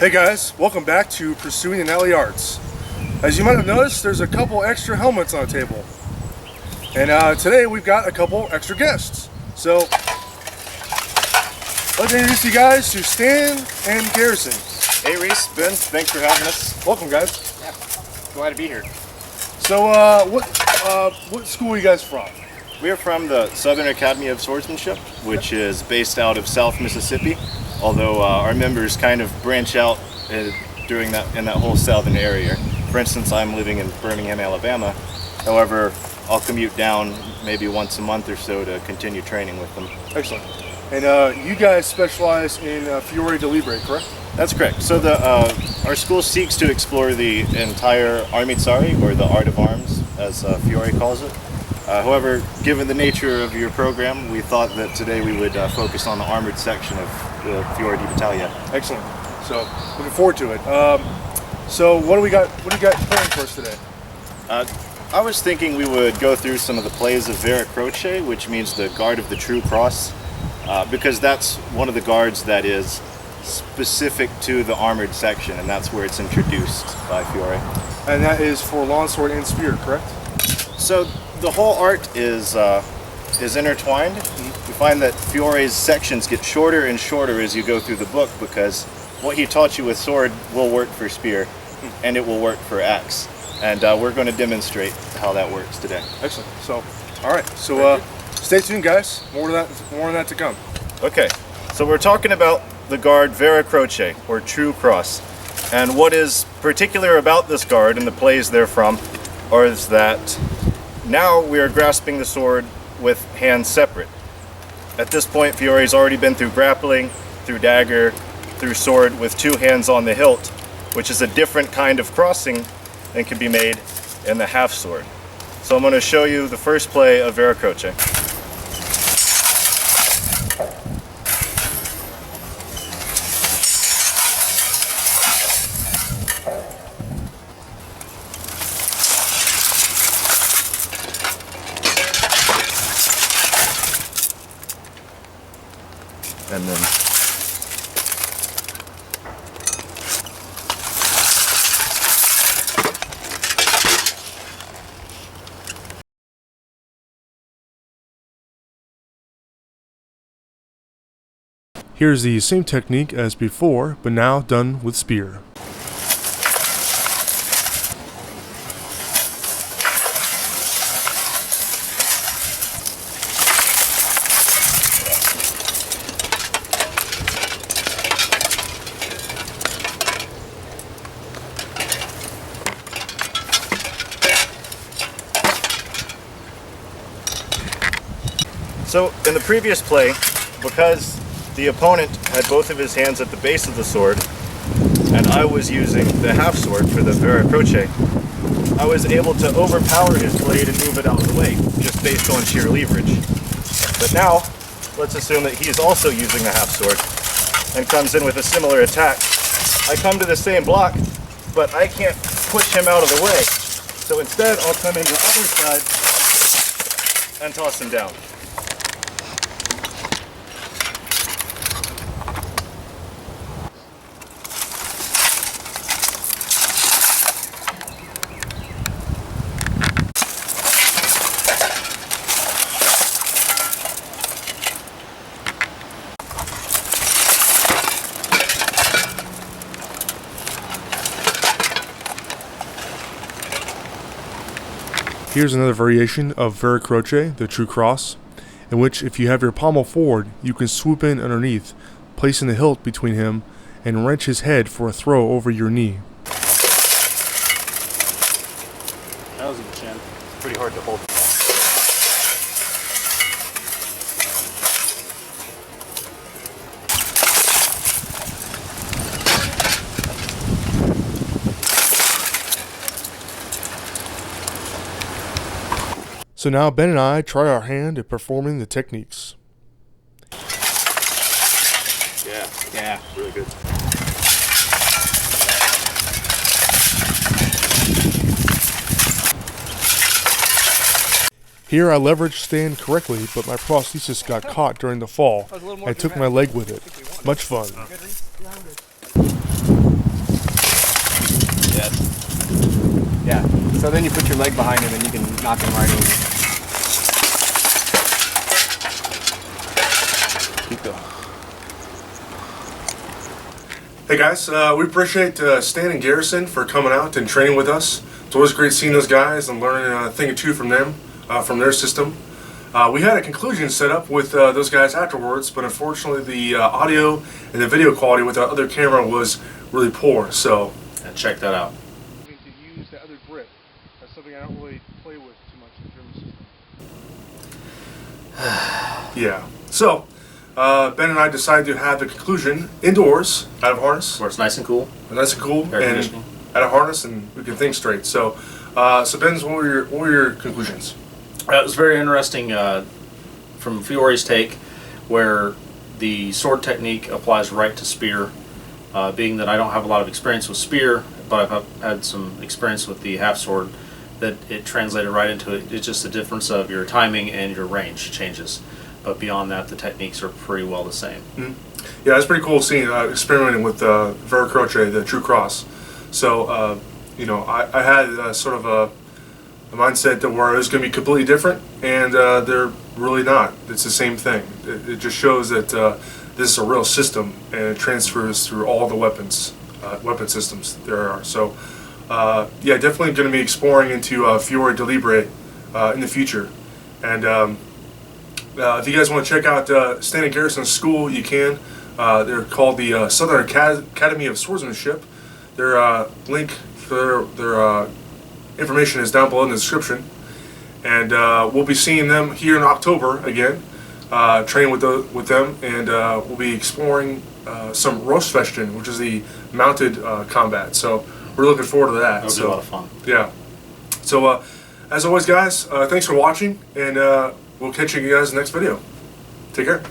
Hey guys, welcome back to Pursuing the Knightly Arts. As you might have noticed, there's a couple extra helmets on the table. And today we've got a couple extra guests. So, let's introduce you guys to Stan and Garrison. Hey Reese, Ben, thanks for having us. Welcome guys. Yeah, glad to be here. So, what school are you guys from? We are from the Southern Academy of Swordsmanship, which is based out of South Mississippi, although our members kind of branch out in that whole southern area. For instance, I'm living in Birmingham, Alabama. However, I'll commute down maybe once a month or so to continue training with them. Excellent. And you guys specialize in Fiore de Libre, correct? That's correct. So our school seeks to explore the entire armitsari, or the art of arms, as Fiore calls it. However, given the nature of your program, we thought that today we would focus on the armored section of the Fiore di Battaglia. Excellent. So, looking forward to it. So, what do you got planned for us today? I was thinking we would go through some of the plays of Vera Croce, which means the guard of the true cross, because that's one of the guards that is specific to the armored section, and that's where it's introduced by Fiore. And that is for longsword and spear, correct? So the whole art is intertwined. We find that Fiore's sections get shorter and shorter as you go through the book, because what he taught you with sword will work for spear, and it will work for axe. And we're going to demonstrate how that works today. Excellent. So, all right. So stay tuned, guys. More of that to come. Okay. So we're talking about the guard Vera Croce, or True Cross. And what is particular about this guard and the plays they're from is that now we are grasping the sword with hands separate. At this point, Fiore's already been through grappling, through dagger, through sword with two hands on the hilt, which is a different kind of crossing than can be made in the half sword. So I'm going to show you the first play of Vera Croce. And then here's the same technique as before, but now done with spear. So in the previous play, because the opponent had both of his hands at the base of the sword, and I was using the half sword for the Vera Croce, I was able to overpower his blade and move it out of the way, just based on sheer leverage. But now, let's assume that he's also using the half sword, and comes in with a similar attack. I come to the same block, but I can't push him out of the way. So instead, I'll come in the other side and toss him down. Here's another variation of Vera Croce, the True Cross, in which if you have your pommel forward, you can swoop in underneath, placing the hilt between him, and wrench his head for a throw over your knee. That was a chin. It's pretty hard to hold. So now Ben and I try our hand at performing the techniques. Yeah, really good. Here I leveraged stand correctly, but my prosthesis got caught during the fall. I took my leg with it. Much fun. Yes. Yeah. So then you put your leg behind him and you can knock him right over. Keep going. Hey guys, we appreciate Stan and Garrison for coming out and training with us. It's always great seeing those guys and learning a thing or two from them, from their system. We had a conclusion set up with those guys afterwards, but unfortunately the audio and the video quality with our other camera was really poor, so... And check that out. To use the other grip, that's something I don't really play with too much in the German system. Yeah, so Ben and I decided to have the conclusion indoors, out of harness. Where it's nice and cool. Nice and cool, Air and conditioning. out of harness, and we can think straight. So, Ben's, what were your conclusions? It was very interesting from Fiore's take, where the sword technique applies right to spear. Being that I don't have a lot of experience with spear, but I've had some experience with the half sword, that it translated right into it. It's just the difference of your timing and your range changes. But beyond that, the techniques are pretty well the same. Mm-hmm. Yeah, it's pretty cool seeing experimenting with Vera Croce, the true cross. So, you know, I had sort of a mindset that where it was going to be completely different, and they're really not. It's the same thing. It just shows that this is a real system, and it transfers through all the weapon systems there are. So, yeah, definitely going to be exploring into Fiore de Libre in the future. And if you guys want to check out Stan and Garrison's school, you can. They're called the Southern Academy of Swordsmanship. Their link for their information is down below in the description. And we'll be seeing them here in October again, training with them, and we'll be exploring some Rostfechten, which is the mounted combat. So we're looking forward to that. That'll be a lot of fun. Yeah. So as always, guys, thanks for watching, and we'll catch you guys in the next video. Take care.